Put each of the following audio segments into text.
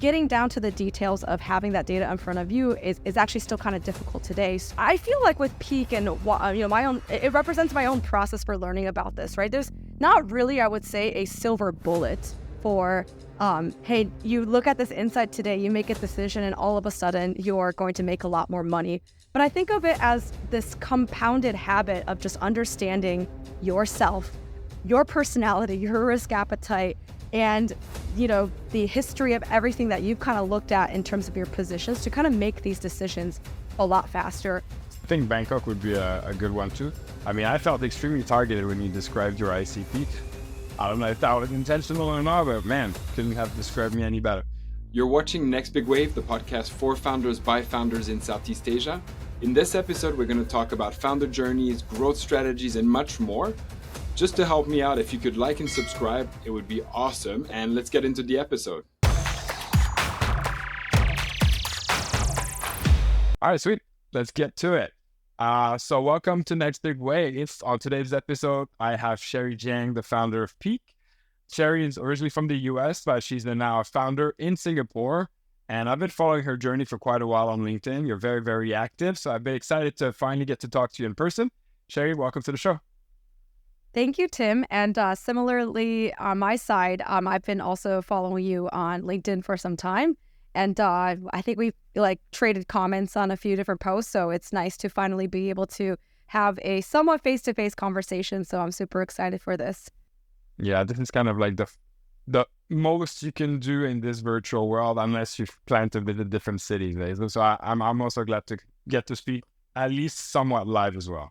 getting down to the details of having that data in front of you is actually still kind of difficult today. So I feel like with Peak and my own, it represents my own process for learning about this, right? There's not really, I would say, a silver bullet for, hey, you look at this insight today, you make a decision, and all of a sudden you're going to make a lot more money. But I think of it as this compounded habit of just understanding yourself, your personality, your risk appetite, and the history of everything that you've kind of looked at in terms of your positions to kind of make these decisions a lot faster. I think Bangkok would be a good one too. I mean, I felt extremely targeted when you described your ICP. I don't know if that was intentional or not, but man, couldn't have described me any better. You're watching Next Big Wave, the podcast for founders by founders in Southeast Asia. In this episode, we're going to talk about founder journeys, growth strategies, and much more. Just to help me out, if you could like and subscribe, it would be awesome. And let's get into the episode. All right, sweet. Let's get to it. So welcome to Next Big Wave. On today's episode, I have Sherry Jiang, the founder of Peak. Sherry is originally from the US, but she's now a founder in Singapore. And I've been following her journey for quite a while on LinkedIn. You're very, very active. So I've been excited to finally get to talk to you in person. Sherry, welcome to the show. Thank you, Tim. And similarly, on my side, I've been also following you on LinkedIn for some time. And I think we've traded comments on a few different posts. So it's nice to finally be able to have a somewhat face-to-face conversation. So I'm super excited for this. Yeah, this is kind of like the most you can do in this virtual world unless you plan to visit different cities. So I'm also glad to get to speak at least somewhat live as well.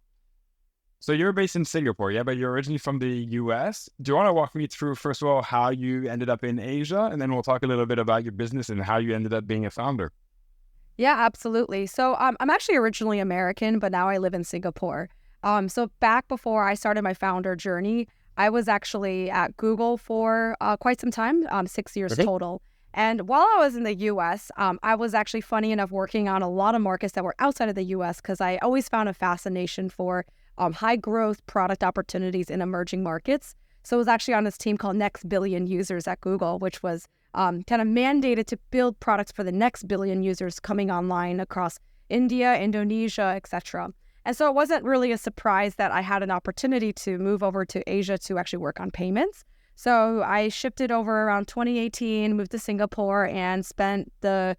So you're based in Singapore, yeah, but you're originally from the US. Do you want to walk me through, first of all, how you ended up in Asia? And then we'll talk a little bit about your business and how you ended up being a founder. Yeah, absolutely. So I'm actually originally American, but now I live in Singapore. So back before I started my founder journey, I was actually at Google for quite some time, 6 years total. And while I was in the US, I was actually, funny enough, working on a lot of markets that were outside of the US because I always found a fascination for high growth product opportunities in emerging markets. So I was actually on this team called Next Billion Users at Google, which was kind of mandated to build products for the next billion users coming online across India, Indonesia, etc. And so it wasn't really a surprise that I had an opportunity to move over to Asia to actually work on payments. So I shifted over around 2018, moved to Singapore, and spent the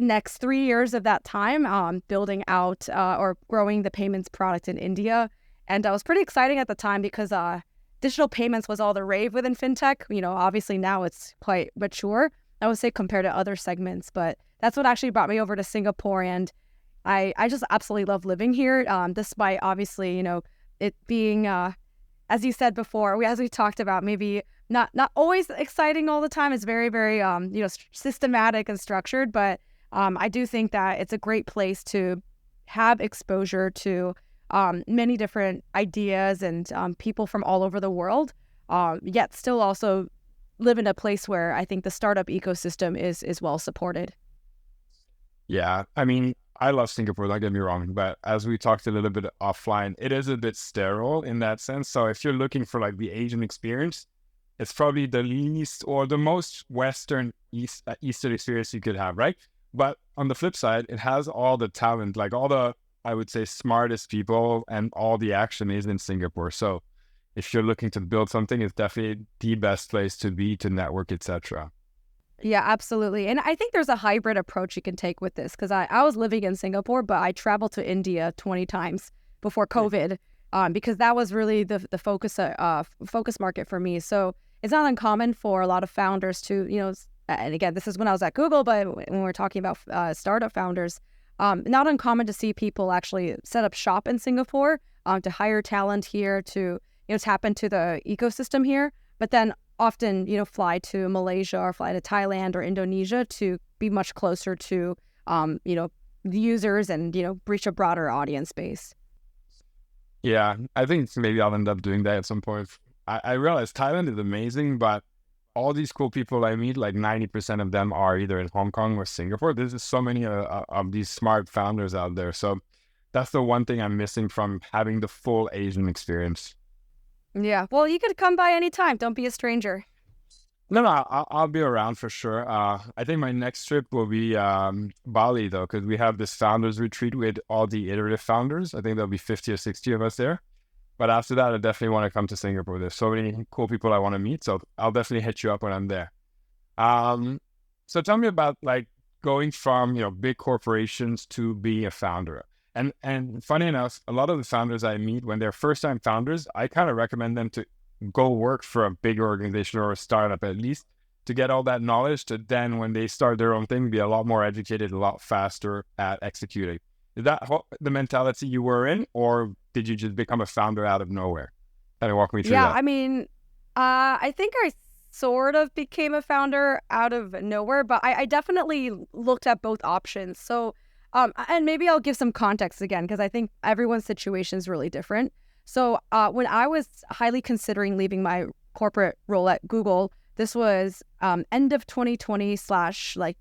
next 3 years of that time building out or growing the payments product in India. And that was pretty exciting at the time because digital payments was all the rave within fintech. Obviously now it's quite mature, I would say, compared to other segments. But that's what actually brought me over to Singapore. And I just absolutely love living here, despite obviously, it being, as you said before, as we talked about, maybe not always exciting all the time. It's very, very, systematic and structured. But I do think that it's a great place to have exposure to many different ideas and people from all over the world, yet still also live in a place where I think the startup ecosystem is well supported. Yeah, I mean, I love Singapore, don't get me wrong, but as we talked a little bit offline, it is a bit sterile in that sense. So if you're looking for the Asian experience, it's probably the least or the most Western Eastern experience you could have, right? But on the flip side, it has all the talent, all the, I would say, smartest people, and all the action is in Singapore. So if you're looking to build something, it's definitely the best place to be, to network, etc. Yeah, absolutely. And I think there's a hybrid approach you can take with this because I was living in Singapore, but I traveled to India 20 times before COVID because that was really the focus market for me. So it's not uncommon for a lot of founders to, and again, this is when I was at Google, but when we're talking about startup founders, not uncommon to see people actually set up shop in Singapore to hire talent here, to tap into the ecosystem here, but then often fly to Malaysia or fly to Thailand or Indonesia to be much closer to the users and reach a broader audience base. Yeah, I think maybe I'll end up doing that at some point. I realize Thailand is amazing, but all these cool people I meet, 90% of them are either in Hong Kong or Singapore. There's just so many of these smart founders out there. So that's the one thing I'm missing from having the full Asian experience. Yeah, well, you could come by anytime. Don't be a stranger. No, no, I'll be around for sure. I think my next trip will be Bali though, because we have this founders retreat with all the iterative founders. I think there'll be 50 or 60 of us there. But after that, I definitely want to come to Singapore. There's so many cool people I want to meet, so I'll definitely hit you up when I'm there. Um, so tell me about like going from big corporations to being a founder. And funny enough, a lot of the founders I meet when they're first time founders, I kind of recommend them to go work for a big organization or a startup at least to get all that knowledge to then when they start their own thing be a lot more educated, a lot faster at executing. Is that the mentality you were in, or did you just become a founder out of nowhere? Kind of walk me through Yeah, that. I mean, I think I sort of became a founder out of nowhere, but I definitely looked at both options. So, and maybe I'll give some context again, because I think everyone's situation is really different. So when I was highly considering leaving my corporate role at Google, this was end of 2020 / like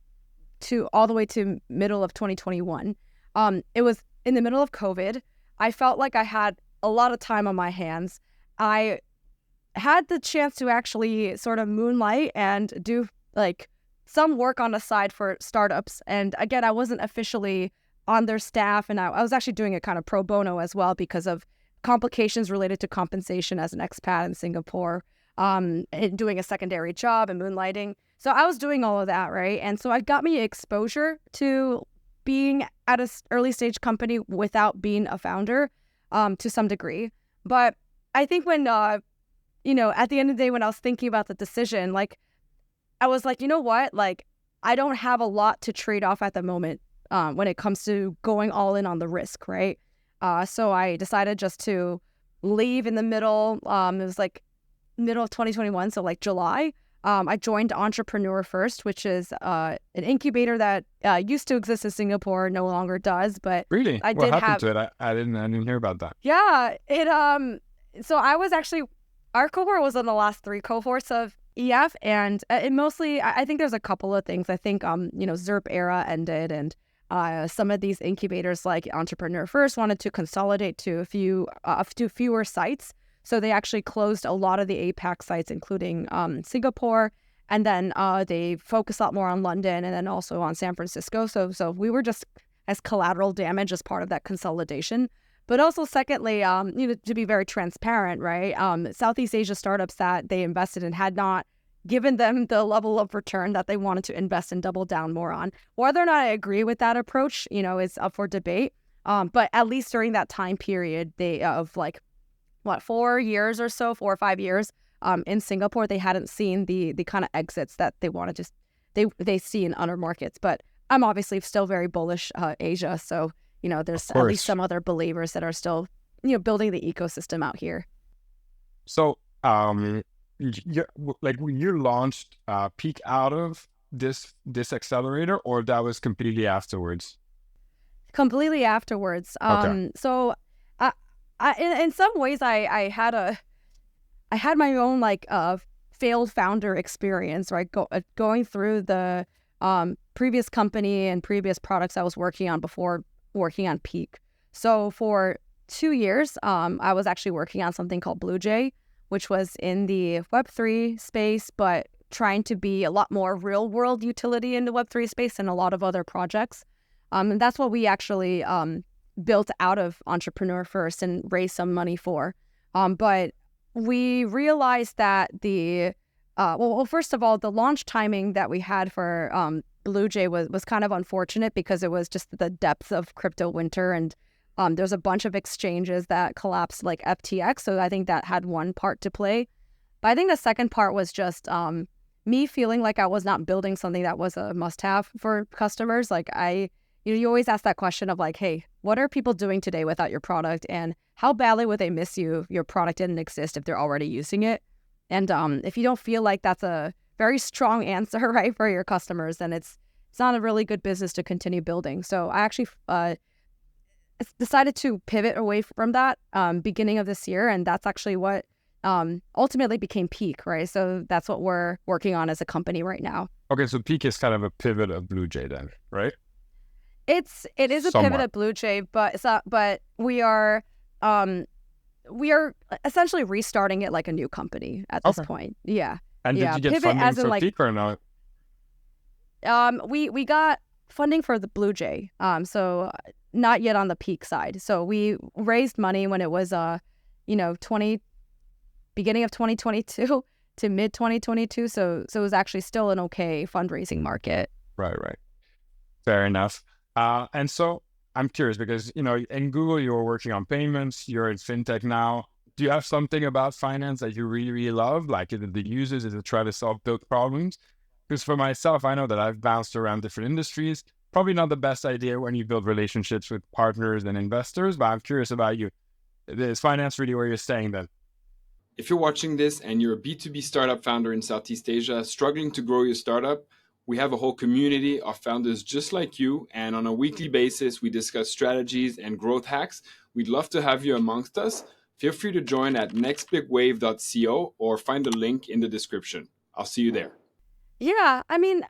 to all the way to middle of 2021. It was in the middle of COVID. I felt like I had a lot of time on my hands. I had the chance to actually sort of moonlight and do like some work on the side for startups. And again, I wasn't officially on their staff, and I was actually doing it kind of pro bono as well because of complications related to compensation as an expat in Singapore, and doing a secondary job and moonlighting. So I was doing all of that, right? And so it got me exposure to being at an early stage company without being a founder to some degree. But I think when, at the end of the day, when I was thinking about the decision, like, I was like, you know what? Like, I don't have a lot to trade off at the moment when it comes to going all in on the risk, right? So I decided just to leave in the middle. It was like middle of 2021, so like July. I joined Entrepreneur First, which is an incubator that used to exist in Singapore, no longer does. But Really? I What did happened have, to it? I didn't hear about that. yeah, so I was actually, our cohort was on the last 3 cohorts of EF, and it mostly, I think there's a couple of things. I think, ZERP era ended, and some of these incubators like Entrepreneur First wanted to consolidate to fewer sites. So they actually closed a lot of the APAC sites, including Singapore, and then they focused a lot more on London and then also on San Francisco. So we were just as collateral damage as part of that consolidation. But also, secondly, to be very transparent, right? Southeast Asia startups that they invested in had not given them the level of return that they wanted to invest and double down more on. Whether or not I agree with that approach, is up for debate. But at least during that time period, they of like 4 years or so, 4 or 5 years in Singapore, they hadn't seen the kind of exits that they wanted to they see in other markets. But I'm obviously still very bullish Asia, so there's at least some other believers that are still building the ecosystem out here. So you launched Peak out of this accelerator, or that was completely afterwards? Completely afterwards. Okay. So in some ways I had my own failed founder experience, right? Going through the previous company and previous products I was working on before working on Peak. So for 2 years, I was actually working on something called Blue Jay, which was in the Web3 space, but trying to be a lot more real world utility in the Web3 space and a lot of other projects. And that's what we actually built out of Entrepreneur First and raised some money for. But we realized that first of all, the launch timing that we had for Blue Jay was kind of unfortunate because it was just the depths of crypto winter, and there's a bunch of exchanges that collapsed like FTX. So I think that had one part to play. But I think the second part was just me feeling like I was not building something that was a must-have for customers. Like you always ask that question of like, hey, what are people doing today without your product, and how badly would they miss you if your product didn't exist if they're already using it? And if you don't feel like that's a very strong answer, right, for your customers, then it's not a really good business to continue building. So I actually decided to pivot away from that beginning of this year, and that's actually what ultimately became Peak, right? So that's what we're working on as a company right now. Okay, so Peak is kind of a pivot of Blue Jay then, right? It is a pivot at Blue Jay, but it's not. But we are essentially restarting it like a new company at this point. Yeah. And did Yeah, you get pivot funding as in for like peak or not? we got funding for the Blue Jay. So not yet on the peak side. So we raised money when it was 20 beginning of 2022 to mid 2022. So it was actually still an okay fundraising market. Right, right. Fair enough. And so I'm curious because, in Google, you're working on payments, you're in fintech now. Do you have something about finance that you really, really love? Like, is it the users? Is it try to solve those problems? Because for myself, I know that I've bounced around different industries. Probably not the best idea when you build relationships with partners and investors, but I'm curious about you. Is finance really where you're staying then? If you're watching this and you're a B2B startup founder in Southeast Asia, struggling to grow your startup, we have a whole community of founders just like you. And on a weekly basis, we discuss strategies and growth hacks. We'd love to have you amongst us. Feel free to join at nextbigwave.co or find the link in the description. I'll see you there. Yeah, I mean,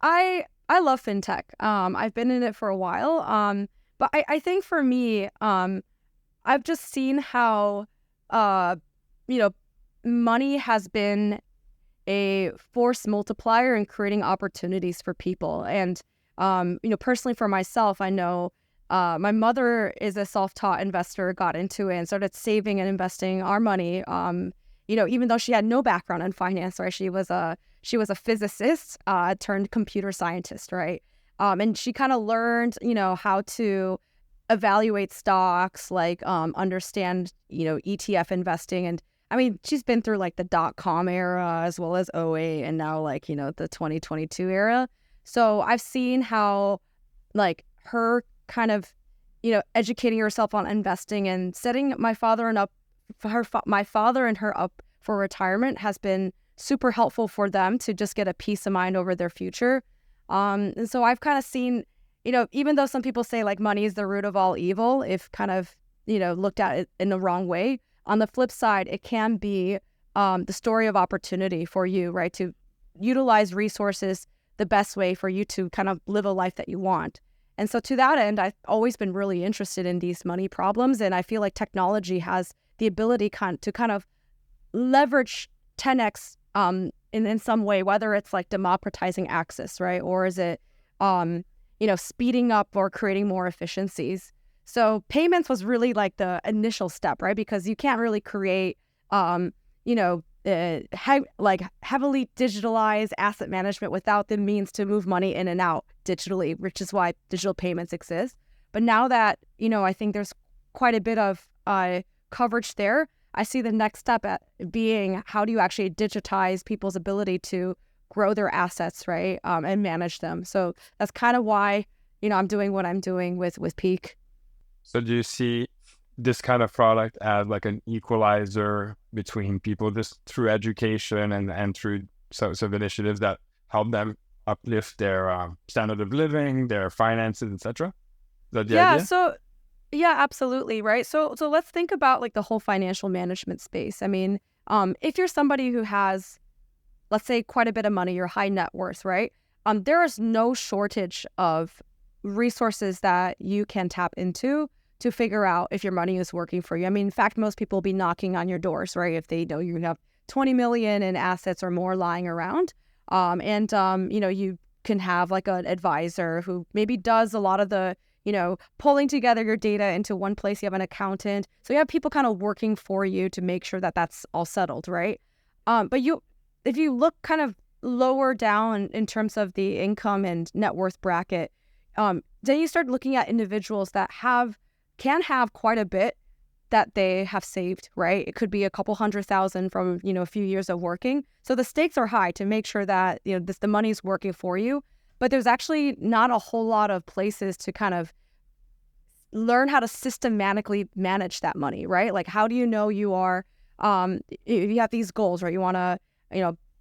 I love fintech. I've been in it for a while. But I think for me, I've just seen how you know, money has been a force multiplier in creating opportunities for people. And, personally for myself, I know my mother is a self-taught investor, got into it and started saving and investing our money. Even though she had no background in finance, right? She was a physicist turned computer scientist, right? And she kind of learned, how to evaluate stocks, like understand, ETF investing. And I mean, she's been through like the .com era as well as '08 and now like, the 2022 era. So I've seen how like her kind of, educating herself on investing and setting my father and her up for retirement has been super helpful for them to just get a peace of mind over their future. And so I've kind of seen, even though some people say like money is the root of all evil, if kind of, looked at it in the wrong way, on the flip side, it can be the story of opportunity for you, right? To utilize resources the best way for you to kind of live a life that you want. And so to that end, I've always been really interested in these money problems. And I feel like technology has the ability to kind of leverage 10x in some way, whether it's like democratizing access, right? Or is it, speeding up or creating more efficiencies. So payments was really like the initial step, right? Because you can't really create, heavily digitalized asset management without the means to move money in and out digitally, which is why digital payments exist. But now that, I think there's quite a bit of coverage there, I see the next step at being how do you actually digitize people's ability to grow their assets, right? And manage them. So that's kind of why, I'm doing what I'm doing with Peak. So do you see this kind of product as like an equalizer between people just through education and through sorts of initiatives that help them uplift their standard of living, their finances, etc.? Is that the idea? Yeah, absolutely, right? So let's think about like the whole financial management space. I mean, if you're somebody who has, let's say, quite a bit of money, you're high net worth, right? There is no shortage of resources that you can tap into to figure out if your money is working for you. I mean, in fact, most people will be knocking on your doors, right? If they know you have 20 million in assets or more lying around. You can have like an advisor who maybe does a lot of the, pulling together your data into one place. You have an accountant. So you have people kind of working for you to make sure that that's all settled, right? But if you look kind of lower down in terms of the income and net worth bracket, then you start looking at individuals that can have quite a bit that they have saved, right? It could be a couple $100,000 from, a few years of working. So the stakes are high to make sure that, the money's working for you. But there's actually not a whole lot of places to kind of learn how to systematically manage that money, right? Like, how do you know you are, you have these goals, right? You want to,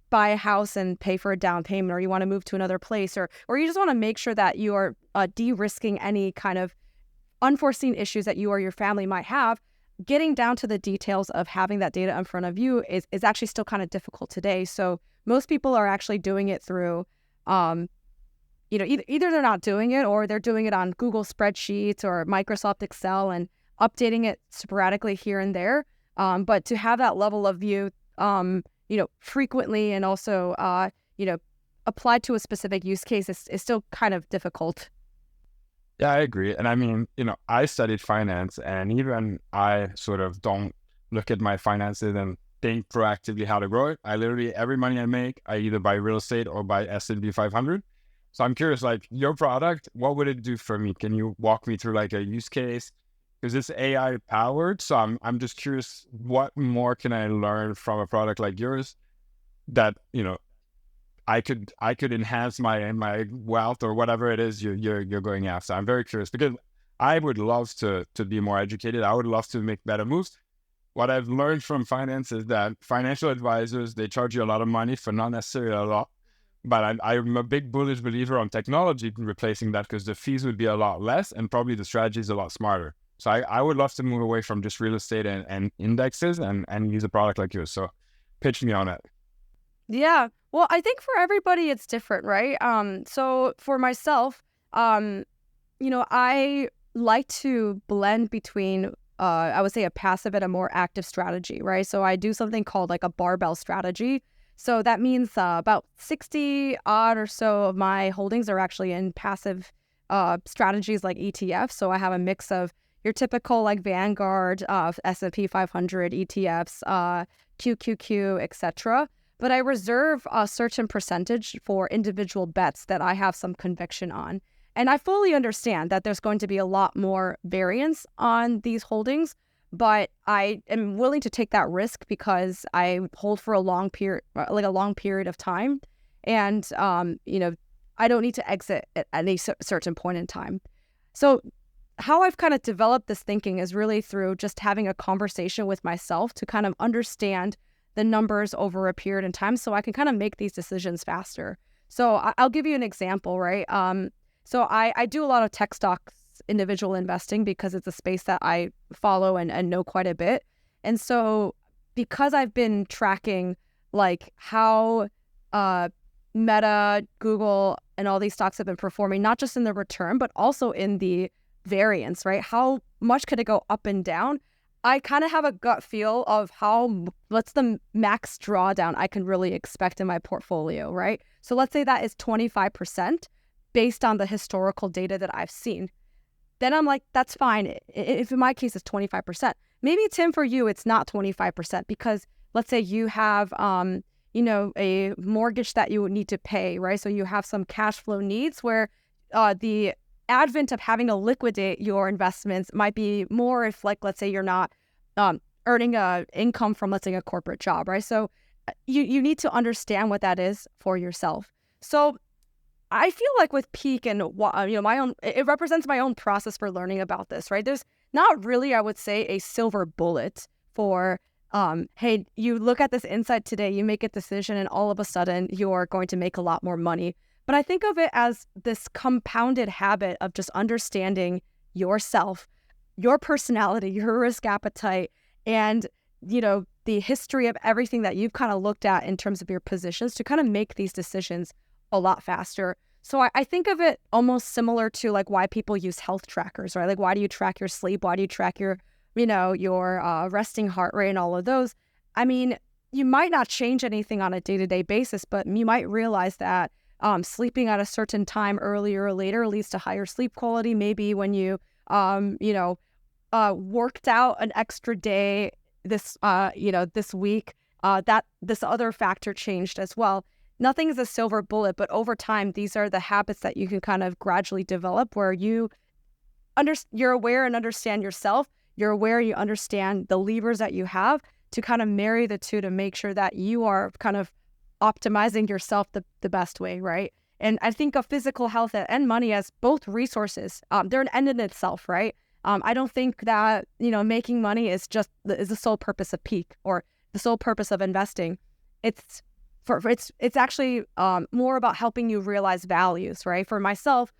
buy a house and pay for a down payment, or you want to move to another place, or you just want to make sure that you are de-risking any kind of unforeseen issues that you or your family might have. Getting down to the details of having that data in front of you is actually still kind of difficult today. So most people are actually doing it through, either they're not doing it or they're doing it on Google spreadsheets or Microsoft Excel and updating it sporadically here and there. But to have that level of view, frequently and also, applied to a specific use case is still kind of difficult. Yeah, I agree. And I mean, I studied finance, and even I sort of don't look at my finances and think proactively how to grow it. I literally, every money I make, I either buy real estate or buy S&P 500. So I'm curious, like your product, what would it do for me? Can you walk me through like a use case? Because it's AI powered. So I'm just curious, what more can I learn from a product like yours that, I could enhance my wealth or whatever it is you're going after. I'm very curious because I would love to be more educated. I would love to make better moves. What I've learned from finance is that financial advisors, they charge you a lot of money for not necessarily a lot. But I'm a big bullish believer on technology replacing that, because the fees would be a lot less and probably the strategy is a lot smarter. So I would love to move away from just real estate and indexes and use a product like yours. So pitch me on it. Yeah. Well, I think for everybody it's different, right? So for myself, I like to blend between I would say a passive and a more active strategy, right? So I do something called like a barbell strategy. So that means about 60 odd or so of my holdings are actually in passive strategies like ETFs. So I have a mix of your typical like Vanguard, S&P 500 ETFs, QQQ, etc. But I reserve a certain percentage for individual bets that I have some conviction on. And I fully understand that there's going to be a lot more variance on these holdings, but I am willing to take that risk because I hold for a long period of time. And, I don't need to exit at any certain point in time. So how I've kind of developed this thinking is really through just having a conversation with myself to kind of understand the numbers over a period in time so I can kind of make these decisions faster. So I'll give you an example, right? So I do a lot of tech stocks individual investing because it's a space that I follow and know quite a bit. And so because I've been tracking like how Meta, Google, and all these stocks have been performing, not just in the return, but also in the variance, right? How much could it go up and down? I kind of have a gut feel of what's the max drawdown I can really expect in my portfolio, right? So let's say that is 25% based on the historical data that I've seen. Then I'm like, that's fine. If in my case it's 25%, maybe Tim, for you, it's not 25% because let's say you have, a mortgage that you would need to pay, right? So you have some cash flow needs where the advent of having to liquidate your investments might be more if, like, let's say you're not earning a income from, let's say, a corporate job, right? So you need to understand what that is for yourself. So I feel like with Peak and my own, it represents my own process for learning about this, right? There's not really, I would say, a silver bullet for hey, you look at this insight today, you make a decision, and all of a sudden you're going to make a lot more money. But I think of it as this compounded habit of just understanding yourself, your personality, your risk appetite, and, the history of everything that you've kind of looked at in terms of your positions to kind of make these decisions a lot faster. So I think of it almost similar to like why people use health trackers, right? Like, why do you track your sleep? Why do you track your resting heart rate and all of those? I mean, you might not change anything on a day-to-day basis, but you might realize that sleeping at a certain time earlier or later leads to higher sleep quality. Maybe when you, worked out an extra day this week, that this other factor changed as well. Nothing is a silver bullet, but over time, these are the habits that you can kind of gradually develop where you're aware and understand yourself. You're aware, you understand the levers that you have to kind of marry the two to make sure that you are kind of optimizing yourself the best way, right? And I think of physical health and money as both resources. They're an end in itself, right? I don't think that, making money is the sole purpose of Peak or the sole purpose of investing. It's actually more about helping you realize values, right? For myself,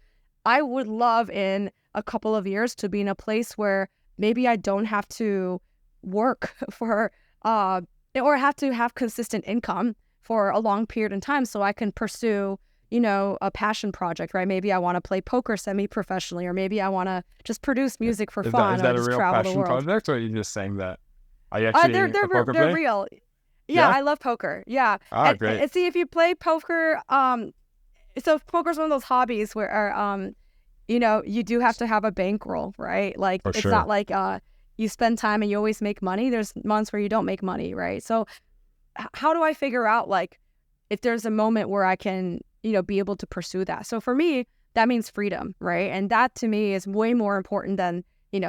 I would love in a couple of years to be in a place where maybe I don't have to work for or have to have consistent income for a long period of time so I can pursue, a passion project, right? Maybe I want to play poker semi-professionally, or maybe I want to just produce music for fun Is or that a just real travel the passion world. project, or are you just saying that? Are you actually They're a poker they're player? real. Yeah, Yeah. I love poker. Yeah. Ah, great. And see, if you play poker, so poker's one of those hobbies where, you do have to have a bankroll, right? Like, For it's not sure. like you spend time and you always make money. There's months where you don't make money, right? So how do I figure out, like, if there's a moment where I can, be able to pursue that? So for me, that means freedom, right? And that to me is way more important than,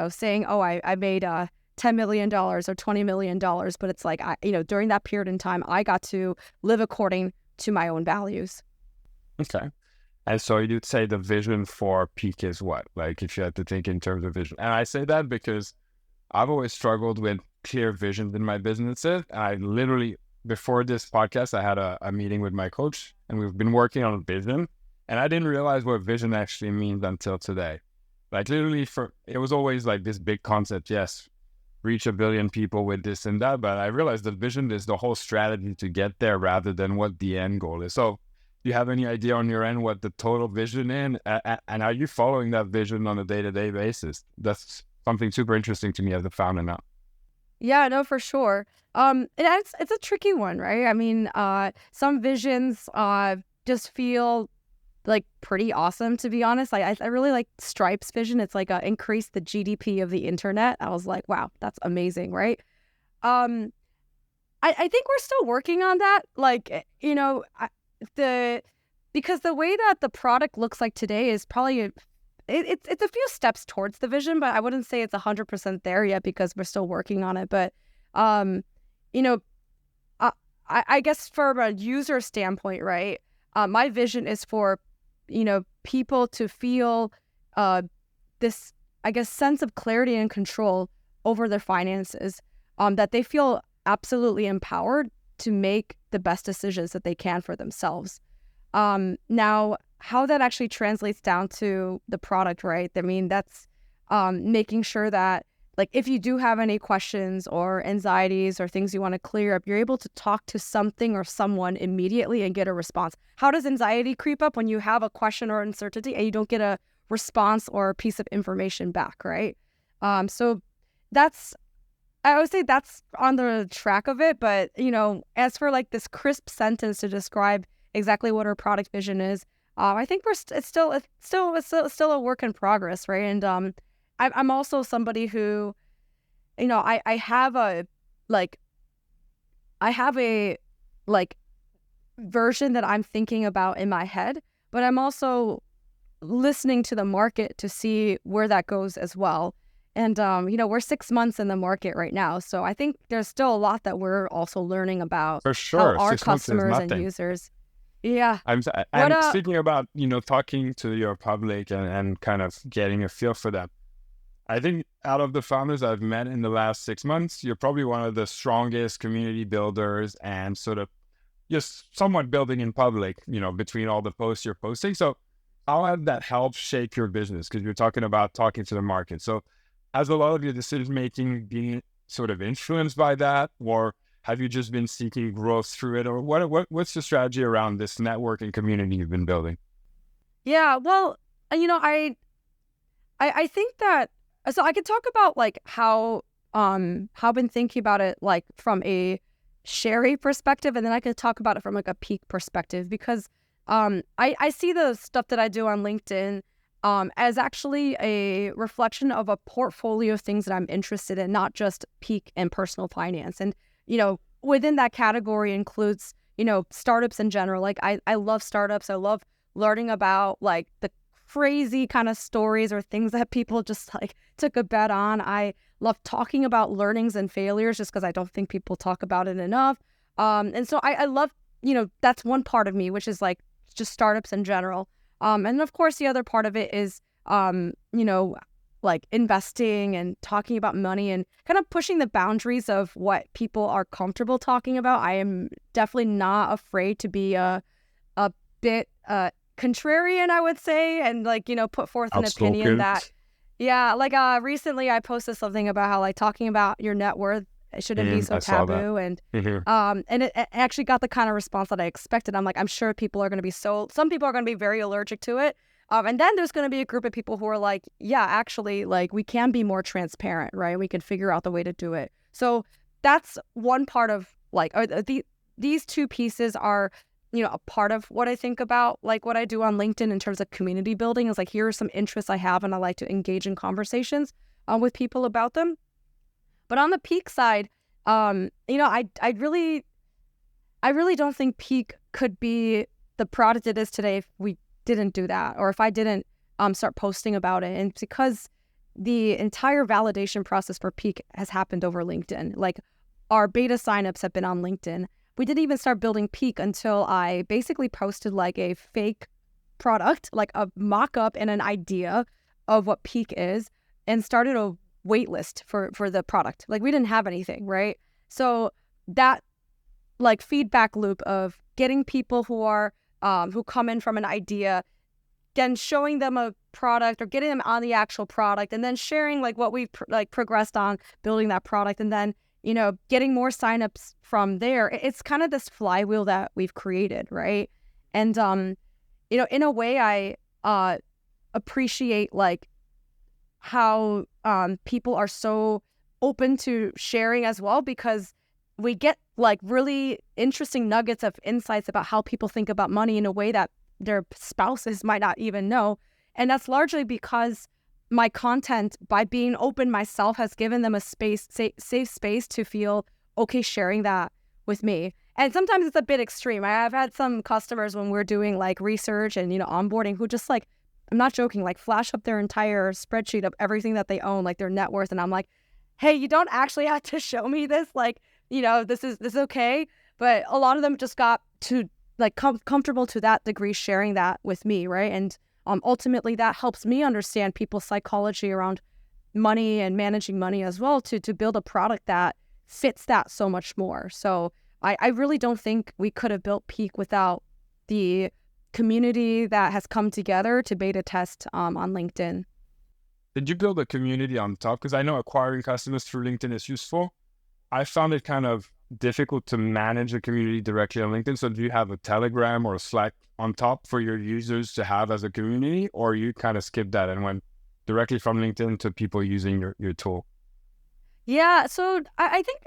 saying, oh, I made $10 million or $20 million. But it's like, during that period in time, I got to live according to my own values. Okay. And so you'd say the vision for Peak is what? Like if you had to think in terms of vision. And I say that because I've always struggled with clear visions in my businesses. And I literally, before this podcast, I had a meeting with my coach and we've been working on vision. And I didn't realize what vision actually means until today. Like literally it was always like this big concept. Yes, reach 1 billion people with this and that. But I realized the vision is the whole strategy to get there rather than what the end goal is. So do you have any idea on your end what the total vision is? And are you following that vision on a day-to-day basis? That's something super interesting to me as a founder now. Yeah, no, for sure. And it's a tricky one, right? I mean, some visions just feel like pretty awesome, to be honest. I really like Stripe's vision. It's like increase the GDP of the internet. I was like, wow, that's amazing, right? Um, I think we're still working on that. Like, because the way that the product looks like today is probably it's a few steps towards the vision, but I wouldn't say it's 100% there yet because we're still working on it. But you know, I guess from a user standpoint, right? My vision is for people to feel this, I guess, sense of clarity and control over their finances. That they feel absolutely empowered to make the best decisions that they can for themselves. Now, how that actually translates down to the product, right? I mean, that's making sure that, like, if you do have any questions or anxieties or things you want to clear up, you're able to talk to something or someone immediately and get a response. How does anxiety creep up when you have a question or uncertainty and you don't get a response or a piece of information back, right? So I would say that's on the track of it. But, as for like this crisp sentence to describe exactly what our product vision is, I think it's still a work in progress, right? And I'm also somebody who, I have a version that I'm thinking about in my head, but I'm also listening to the market to see where that goes as well. And we're 6 months in the market right now, so I think there's still a lot that we're also learning about For how sure. our 6 months is customers and nothing. users. Yeah. What And speaking about, talking to your public and kind of getting a feel for them. I think out of the founders I've met in the last 6 months, you're probably one of the strongest community builders and sort of just somewhat building in public, between all the posts you're posting. So how has that helped shape your business? Because you're talking about talking to the market. So has a lot of your decision making been sort of influenced by that, or have you just been seeking growth through it, or what's the strategy around this network and community you've been building? Yeah, well, I think that, so I could talk about like how I've been thinking about it like from a Sherry perspective, and then I could talk about it from like a Peak perspective, because I see the stuff that I do on LinkedIn as actually a reflection of a portfolio of things that I'm interested in, not just Peak and personal finance. And, within that category includes, startups in general. Like I love startups. I love learning about like the crazy kind of stories or things that people just like took a bet on. I love talking about learnings and failures just because I don't think people talk about it enough. And so I love, that's one part of me, which is like just startups in general. And of course, the other part of it is, like investing and talking about money and kind of pushing the boundaries of what people are comfortable talking about. I am definitely not afraid to be a bit contrarian, I would say, and like, put forth an opinion Outspoken. that, yeah, like recently I posted something about how like talking about your net worth, it shouldn't be so I saw that. taboo. And Mhm. and it actually got the kind of response that I expected. I'm like, I'm sure people are going to be some people are going to be very allergic to it. And then there's going to be a group of people who are like, yeah, actually, like we can be more transparent, right? We can figure out the way to do it. So that's one part of like, these two pieces are, a part of what I think about, like what I do on LinkedIn in terms of community building is like, here are some interests I have and I like to engage in conversations with people about them. But on the Peak side, I really don't think Peak could be the product it is today if we didn't do that, or if I didn't start posting about it. And because the entire validation process for Peak has happened over LinkedIn, like our beta signups have been on LinkedIn. We didn't even start building Peak until I basically posted like a fake product, like a mock-up and an idea of what Peak is, and started a wait list for the product. Like we didn't have anything, right? So that like feedback loop of getting people who come in from an idea, then showing them a product or getting them on the actual product, and then sharing like what we've progressed on building that product, and then getting more signups from there. It's kind of this flywheel that we've created, right? And in a way, I appreciate like how people are so open to sharing as well, because we get like really interesting nuggets of insights about how people think about money in a way that their spouses might not even know. And that's largely because my content, by being open myself, has given them a safe space to feel okay sharing that with me. And sometimes it's a bit extreme. I've had some customers when we're doing like research and, onboarding, who just like, I'm not joking, like flash up their entire spreadsheet of everything that they own, like their net worth. And I'm like, hey, you don't actually have to show me this. Like, this is okay. But a lot of them just got to like comfortable to that degree sharing that with me, right? And ultimately that helps me understand people's psychology around money and managing money as well, to build a product that fits that so much more. So I really don't think we could have built Peak without the community that has come together to beta test on LinkedIn. Did you build a community on top? Because I know acquiring customers through LinkedIn is useful. I found it kind of difficult to manage a community directly on LinkedIn. So do you have a Telegram or a Slack on top for your users to have as a community, or you kind of skipped that and went directly from LinkedIn to people using your tool? Yeah, so I think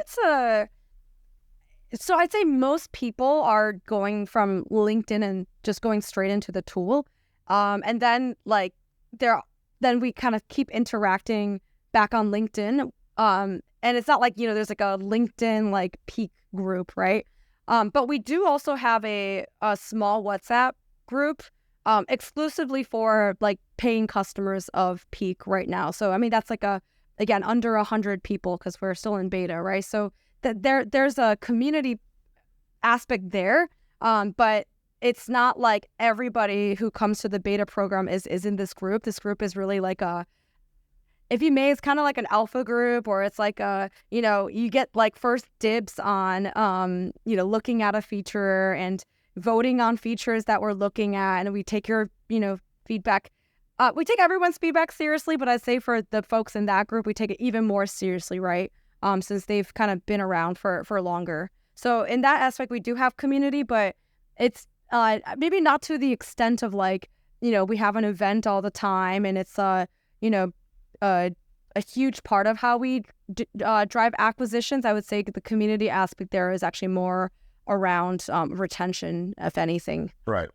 so I'd say most people are going from LinkedIn and just going straight into the tool. And then like then we kind of keep interacting back on LinkedIn. And it's not like, there's like a LinkedIn like Peak group, right? But we do also have a small WhatsApp group exclusively for like paying customers of Peak right now. So, I mean, that's like again, under 100 people because we're still in beta, right? So there's a community aspect there, but it's not like everybody who comes to the beta program is in this group. This group is really like if you may, it's kind of like an alpha group, or it's like you get like first dibs on, looking at a feature and voting on features that we're looking at. And we take your, feedback. We take everyone's feedback seriously, but I'd say for the folks in that group, we take it even more seriously, right? Since they've kind of been around for longer. So in that aspect, we do have community, but it's maybe not to the extent of like, we have an event all the time and it's, a huge part of how we drive acquisitions. I would say the community aspect there is actually more around retention, if anything. Right.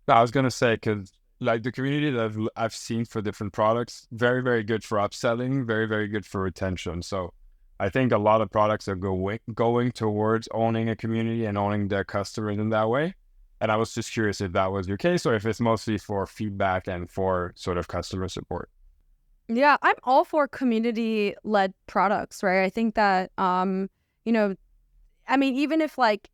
No, I was going to say, because like the community that I've seen for different products, very, very good for upselling, very, very good for retention. So I think a lot of products are going towards owning a community and owning their customers in that way. And I was just curious if that was your case, or if it's mostly for feedback and for sort of customer support. Yeah, I'm all for community-led products, right? I think that, I mean, even if like,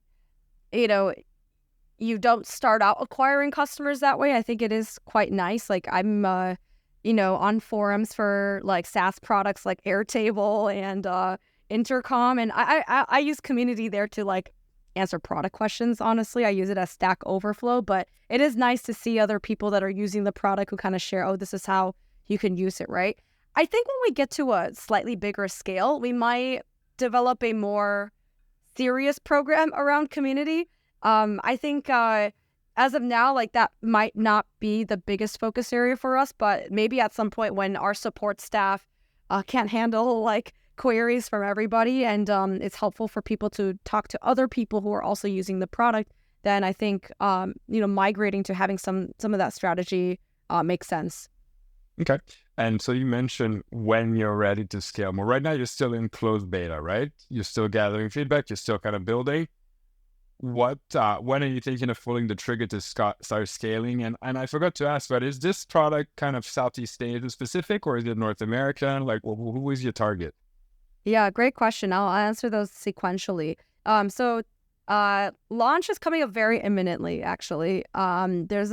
you don't start out acquiring customers that way, I think it is quite nice. Like I'm, on forums for like SaaS products like Airtable and Intercom, and I use community there to like answer product questions. Honestly, I use it as Stack Overflow, but it is nice to see other people that are using the product who kind of share, oh, this is how you can use it, right? I think when we get to a slightly bigger scale, we might develop a more serious program around community. I think as of now, like that might not be the biggest focus area for us, but maybe at some point when our support staff can't handle like queries from everybody, and it's helpful for people to talk to other people who are also using the product, then I think migrating to having some of that strategy makes sense. Okay. And so you mentioned when you're ready to scale more. Right now, you're still in closed beta, right? You're still gathering feedback. You're still kind of building. When are you thinking of pulling the trigger to start scaling? And I forgot to ask, but is this product kind of Southeast Asia specific, or is it North American? Like, who is your target? Yeah, great question. I'll answer those sequentially. So launch is coming up very imminently, actually. There's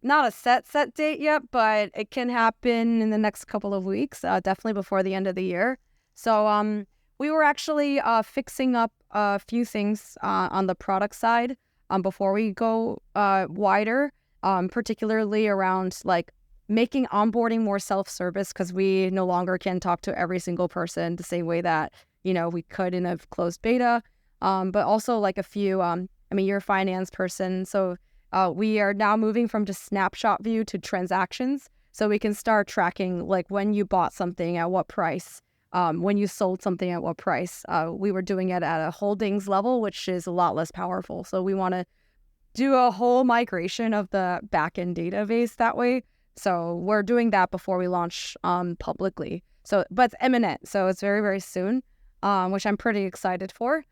not a set date yet, but it can happen in the next couple of weeks, definitely before the end of the year. So we were actually fixing up a few things on the product side before we go wider, particularly around like making onboarding more self-service, because we no longer can talk to every single person the same way that we could in a closed beta. But also like a few, you're a finance person, so we are now moving from just snapshot view to transactions, so we can start tracking like when you bought something at what price, when you sold something at what price. We were doing it at a holdings level, which is a lot less powerful. So we want to do a whole migration of the backend database that way. So we're doing that before we launch publicly. But it's imminent, so it's very, very soon, which I'm pretty excited for.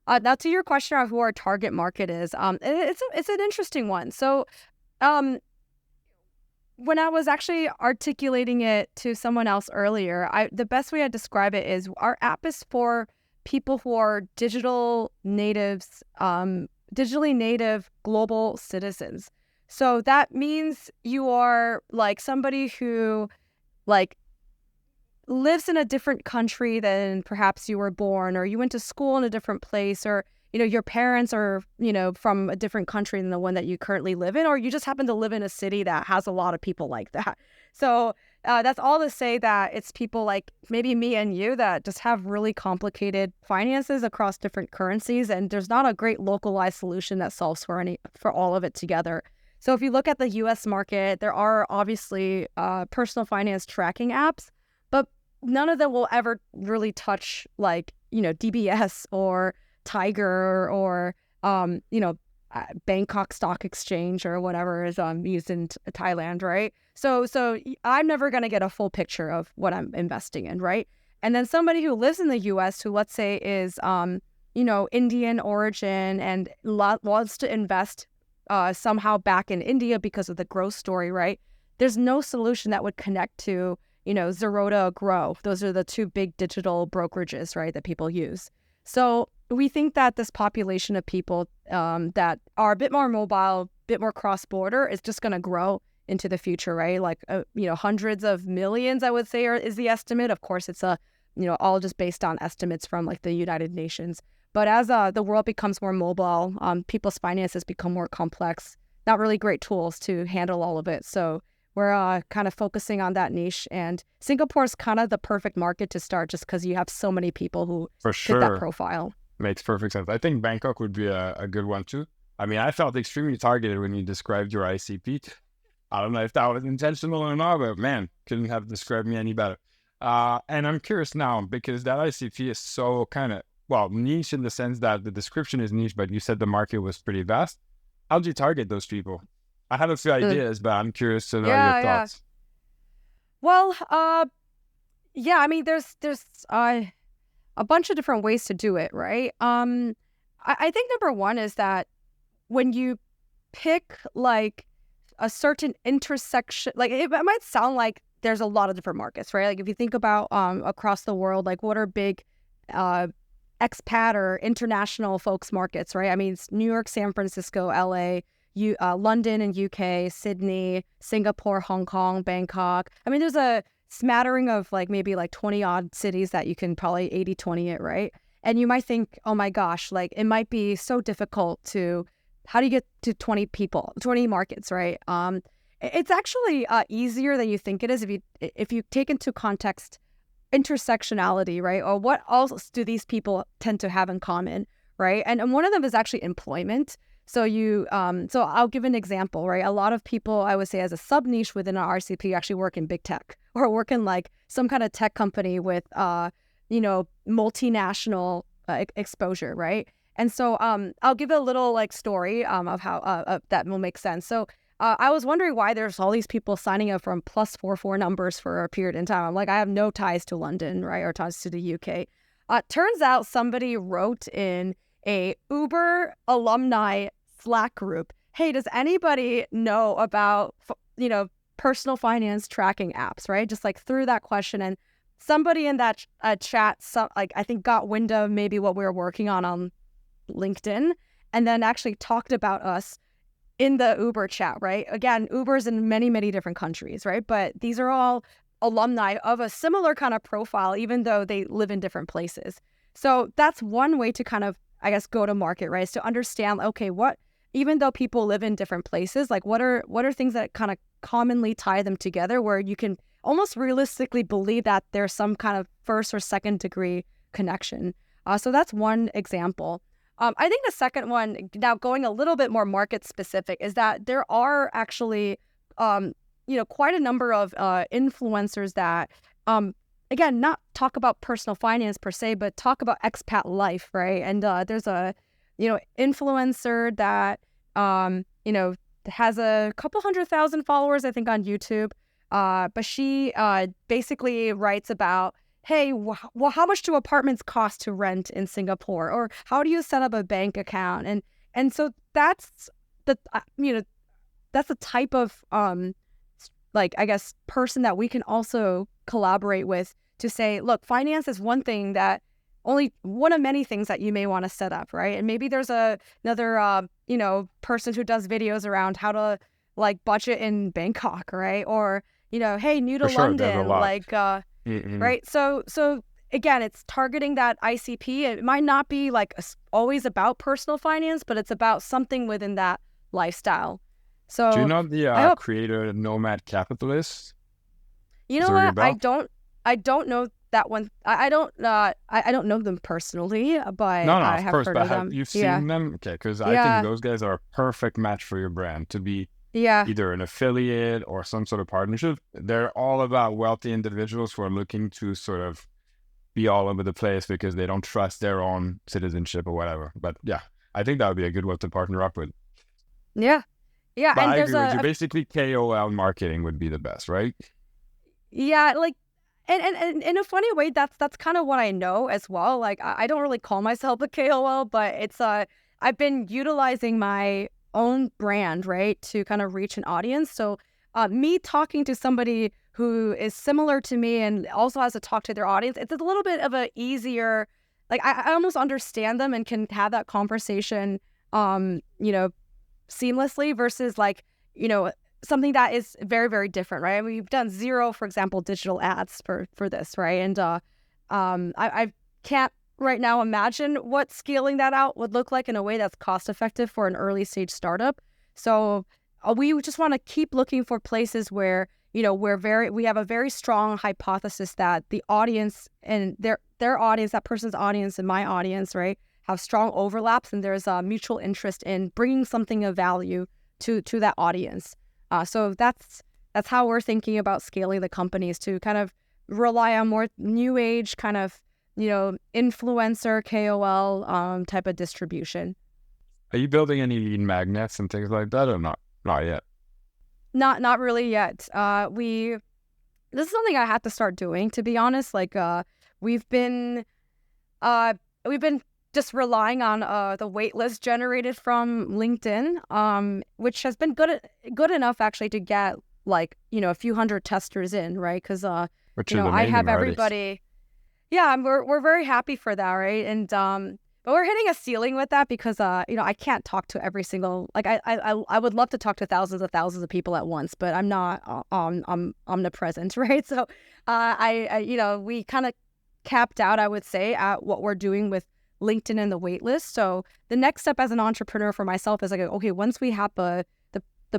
Now, to your question on who our target market is, it's an interesting one. So when I was actually articulating it to someone else earlier, the best way I describe it is our app is for people who are digital natives, digitally native global citizens. So that means you are like somebody who like lives in a different country than perhaps you were born, or you went to school in a different place, or your parents are from a different country than the one that you currently live in, or you just happen to live in a city that has a lot of people like that. So that's all to say that it's people like maybe me and you that just have really complicated finances across different currencies, and there's not a great localized solution that solves for all of it together. So if you look at the US market, there are obviously personal finance tracking apps, but none of them will ever really touch like, DBS or Tiger or, Bangkok Stock Exchange or whatever is used in Thailand, right? So I'm never going to get a full picture of what I'm investing in, right? And then somebody who lives in the US who, let's say, is, Indian origin and wants to invest somehow back in India because of the growth story, right? There's no solution that would connect to, Zerodha or Grow. Those are the two big digital brokerages, right, that people use. So we think that this population of people that are a bit more mobile, a bit more cross-border is just going to grow into the future, right? Like, hundreds of millions, I would say, is the estimate. Of course, it's all just based on estimates from like the United Nations. But as the world becomes more mobile, people's finances become more complex, not really great tools to handle all of it. So we're kind of focusing on that niche. And Singapore is kind of the perfect market to start just because you have so many people who fit that profile. Makes perfect sense. I think Bangkok would be a good one too. I mean, I felt extremely targeted when you described your ICP. I don't know if that was intentional or not, but man, couldn't have described me any better. And I'm curious now, because that ICP is so kind of, niche in the sense that the description is niche, but you said the market was pretty vast. How do you target those people? I have a few ideas, but I'm curious to know your thoughts. Well, I mean, there's a bunch of different ways to do it, right? I think number one is that when you pick like a certain intersection, like it might sound like there's a lot of different markets, right? Like if you think about across the world, like what are big expat or international folks markets, right? I mean, it's New York, San Francisco, LA, London and UK, Sydney, Singapore, Hong Kong, Bangkok. I mean, there's a smattering of like maybe like 20 odd cities that you can probably 80-20 it, right? And you might think, oh my gosh, like it might be so difficult how do you get to 20 markets, right? It's actually easier than you think it is if you take into context intersectionality, right? Or what else do these people tend to have in common, right? And one of them is actually employment. So so I'll give an example, right? A lot of people, I would say, as a sub niche within our RCP, actually work in big tech or work in like some kind of tech company with multinational exposure, right? And so I'll give a little like story of how that will make sense. So I was wondering why there's all these people signing up from +44 numbers for a period in time. I'm like, I have no ties to London, right, or ties to the UK. Turns out somebody wrote in a Uber alumni Slack group, hey, does anybody know about, personal finance tracking apps, right? Just like threw that question, and somebody in that chat, I think got wind of maybe what we were working on LinkedIn, and then actually talked about us in the Uber chat, right? Again, Uber's in many, many different countries, right? But these are all alumni of a similar kind of profile, even though they live in different places. So that's one way to kind of, I guess, go to market, right? Is to understand, okay, even though people live in different places, like what are things that kind of commonly tie them together where you can almost realistically believe that there's some kind of first or second degree connection. So that's one example. I think the second one, now going a little bit more market specific, is that there are actually, quite a number of influencers that, again, not talk about personal finance per se, but talk about expat life, right? And there's a, influencer that, has a couple 100,000 followers, I think, on YouTube. But she basically writes about, hey, well, how much do apartments cost to rent in Singapore? Or how do you set up a bank account? And so that's that's the type of I guess person that we can also collaborate with to say, look, finance is one thing that only one of many things that you may want to set up, right? And maybe there's another person who does videos around how to like budget in Bangkok, right? Or hey, new to For sure, there's a London, lot. right? So again, it's targeting that ICP. It might not be like always about personal finance, but it's about something within that lifestyle. So Do you know the I hope creator Nomad Capitalist? you Does know it ring a what bell? I don't know that one. I don't know them personally, but No, I of have course, heard but of have them. you Yeah, seen them? Okay, because I think yeah, those guys are a perfect match for your brand to be yeah. either an affiliate or some sort of partnership. They're all about wealthy individuals who are looking to sort of be all over the place because they don't trust their own citizenship or whatever. But yeah, I think that would be a good one to partner up with. Yeah. Yeah, But and I there's agree with you. Basically, KOL marketing would be the best, right? yeah, like, and in a funny way, that's kind of what I know as well. Like, I don't really call myself a KOL, but it's I've been utilizing my own brand, right, to kind of reach an audience. So, me talking to somebody who is similar to me and also has to talk to their audience, it's a little bit of a easier, like, I almost understand them and can have that conversation, um, you know, seamlessly versus like, something that is very, very different, right? I mean, we've done zero, for example, digital ads for this, right? And I can't right now imagine what scaling that out would look like in a way that's cost effective for an early stage startup. So we just want to keep looking for places where we have a very strong hypothesis that the audience and their audience, that person's audience and my audience, right, have strong overlaps, and there's a mutual interest in bringing something of value to that audience. So that's how we're thinking about scaling the companies, to kind of rely on more new age kind of, influencer KOL type of distribution. Are you building any lead magnets and things like that or not? Not yet. Not really yet. This is something I had to start doing, to be honest. Like we've been just relying on the wait list generated from LinkedIn, which has been good enough actually to get like, a few hundred testers in, right? Because Which is I have amazing already. everybody. Yeah, we're very happy for that, right? And but we're hitting a ceiling with that because I can't talk to every single, like I would love to talk to thousands of people at once, but I'm not I'm omnipresent, right? So we kind of capped out, I would say, at what we're doing with LinkedIn and the wait list. So the next step as an entrepreneur for myself is like, okay, once we have the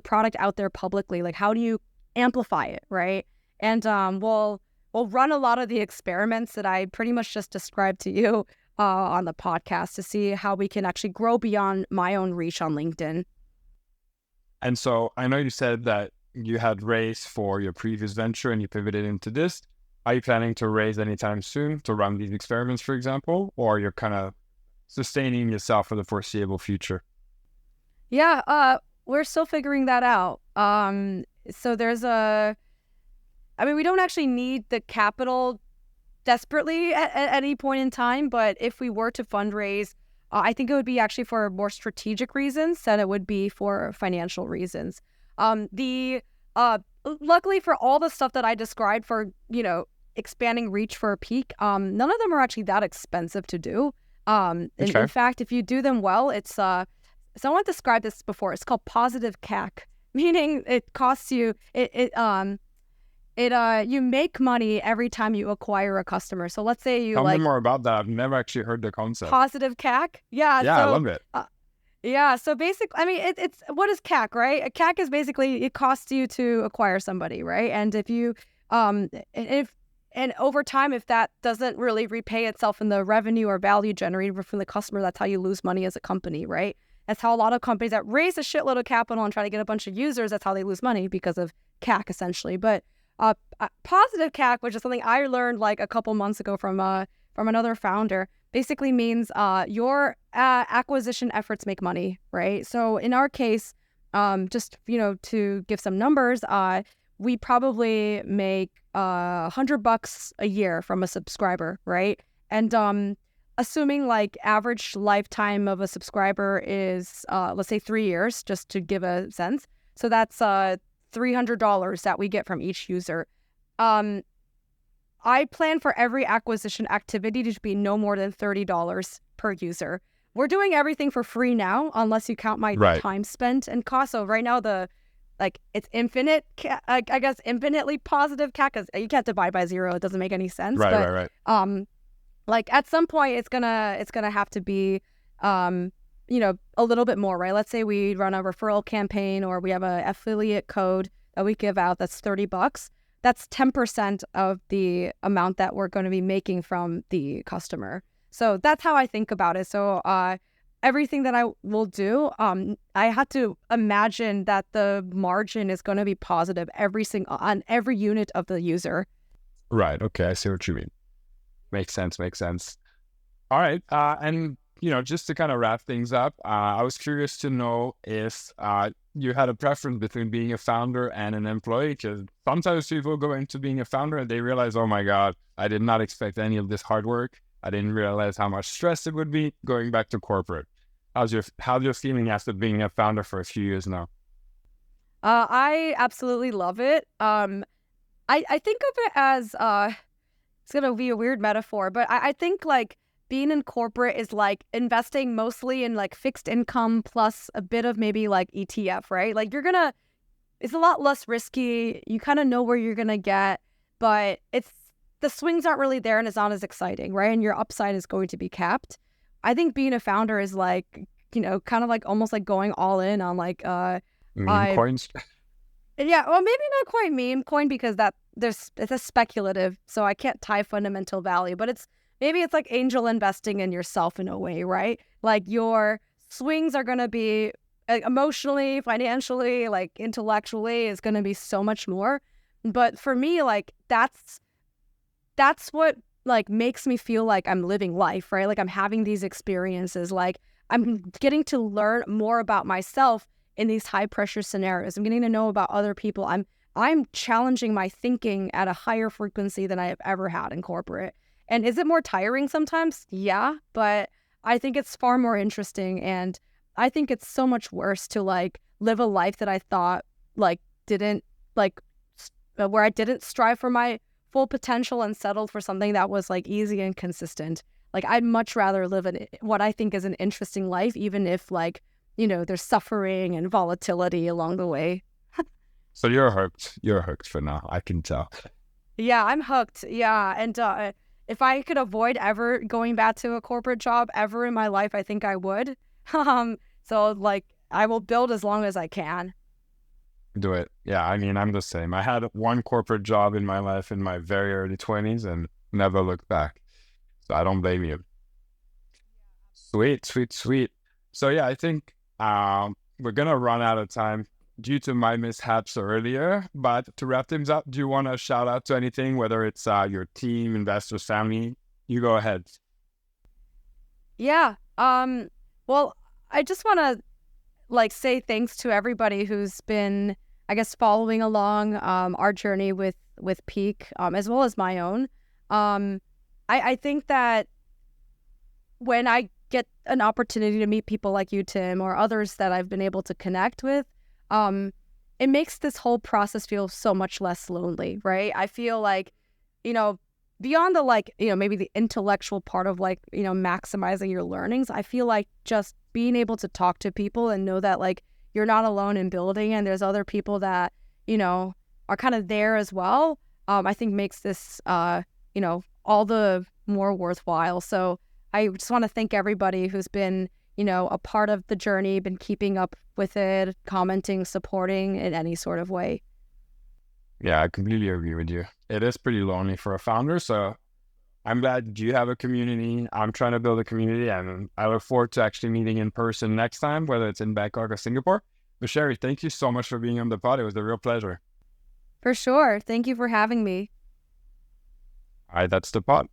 product out there publicly, like how do you amplify it, right? And we'll run a lot of the experiments that I pretty much just described to you on the podcast to see how we can actually grow beyond my own reach on LinkedIn. And so I know you said that you had raised for your previous venture and you pivoted into this. Are you planning to raise anytime soon to run these experiments, for example, or you're kind of sustaining yourself for the foreseeable future? Yeah, we're still figuring that out. So we don't actually need the capital desperately at any point in time, but if we were to fundraise, I think it would be actually for more strategic reasons than it would be for financial reasons. The Luckily for all the stuff that I described for, expanding reach for a peak, none of them are actually that expensive to do. In fact, if you do them well, it's someone described this before. It's called positive CAC, meaning it costs you you make money every time you acquire a customer. So let's say you Tell me more about that. I've never actually heard the concept. Positive CAC. Yeah. Yeah, So I love it. yeah. So basically, it's what is CAC, right? A CAC is basically it costs you to acquire somebody, right? And if you and over time, if that doesn't really repay itself in the revenue or value generated from the customer, that's how you lose money as a company, right? That's how a lot of companies that raise a shitload of capital and try to get a bunch of users, that's how they lose money because of CAC essentially. But positive CAC, which is something I learned like a couple months ago from another founder, basically means your acquisition efforts make money, right? So in our case, just to give some numbers, we probably make $100 a year from a subscriber, right? And assuming like average lifetime of a subscriber is let's say 3 years, just to give a sense. So that's $300 that we get from each user. I plan for every acquisition activity to be no more than $30 per user. We're doing everything for free now, unless you count my time spent and cost. So right now, it's infinite, I guess, infinitely positive CAC, because you can't divide by zero. It doesn't make any sense. Right. Like at some point, it's gonna have to be, a little bit more, right? Let's say we run a referral campaign or we have an affiliate code that we give out that's $30. That's 10% of the amount that we're going to be making from the customer. So that's how I think about it. So everything that I will do, I had to imagine that the margin is going to be positive on every unit of the user. Right. Okay. I see what you mean. Makes sense. All right. And just to kind of wrap things up, I was curious to know if you had a preference between being a founder and an employee, because sometimes people go into being a founder and they realize, oh my God, I did not expect any of this hard work. I didn't realize how much stress it would be going back to corporate. How's your feeling after being a founder for a few years now? I absolutely love it. I think of it as it's gonna be a weird metaphor, but I think like being in corporate is like investing mostly in like fixed income plus a bit of maybe like ETF, right? Like it's a lot less risky. You kind of know where you're gonna get, but the swings aren't really there and it's not as exciting, right? And your upside is going to be capped. I think being a founder is like, kind of like almost like going all in on like meme coins. Yeah, well, maybe not quite meme coin because it's a speculative, so I can't tie fundamental value, but maybe it's like angel investing in yourself in a way, right? Like your swings are going to be emotionally, financially, like intellectually is going to be so much more. But for me, like that's what like makes me feel like I'm living life, right? Like I'm having these experiences, like I'm getting to learn more about myself in these high pressure scenarios. I'm getting to know about other people. I'm challenging my thinking at a higher frequency than I have ever had in corporate. And is it more tiring sometimes? Yeah, but I think it's far more interesting. And I think it's so much worse to like live a life that I thought like didn't like where I didn't strive for my full potential and settled for something that was like easy and consistent. Like I'd much rather live what I think is an interesting life, even if like, there's suffering and volatility along the way. So you're hooked. You're hooked for now. I can tell. Yeah, I'm hooked. Yeah. And if I could avoid ever going back to a corporate job ever in my life, I think I would. So like I will build as long as I can. Do it. Yeah, I mean, I'm the same. I had one corporate job in my life in my very early 20s and never looked back. So I don't blame you. Sweet. So yeah, I think we're going to run out of time. due to my mishaps earlier. But to wrap things up, do you want to shout out to anything, whether it's your team, investors, family? You go ahead. Yeah. Well, I just want to say thanks to everybody who's been, I guess, following along our journey with Peak, as well as my own. I think that when I get an opportunity to meet people like you, Tim, or others that I've been able to connect with, it makes this whole process feel so much less lonely, right? I feel like, beyond the maybe the intellectual part of maximizing your learnings, I feel like just being able to talk to people and know that you're not alone in building and there's other people that, are kind of there as well, I think makes this, all the more worthwhile. So I just want to thank everybody who's been, a part of the journey, been keeping up with it, commenting, supporting in any sort of way. Yeah, I completely agree with you. It is pretty lonely for a founder. So I'm glad you have a community. I'm trying to build a community, and I look forward to actually meeting in person next time, whether it's in Bangkok or Singapore. But Sherry, thank you so much for being on the pod. It was a real pleasure. For sure. Thank you for having me. All right, that's the pod.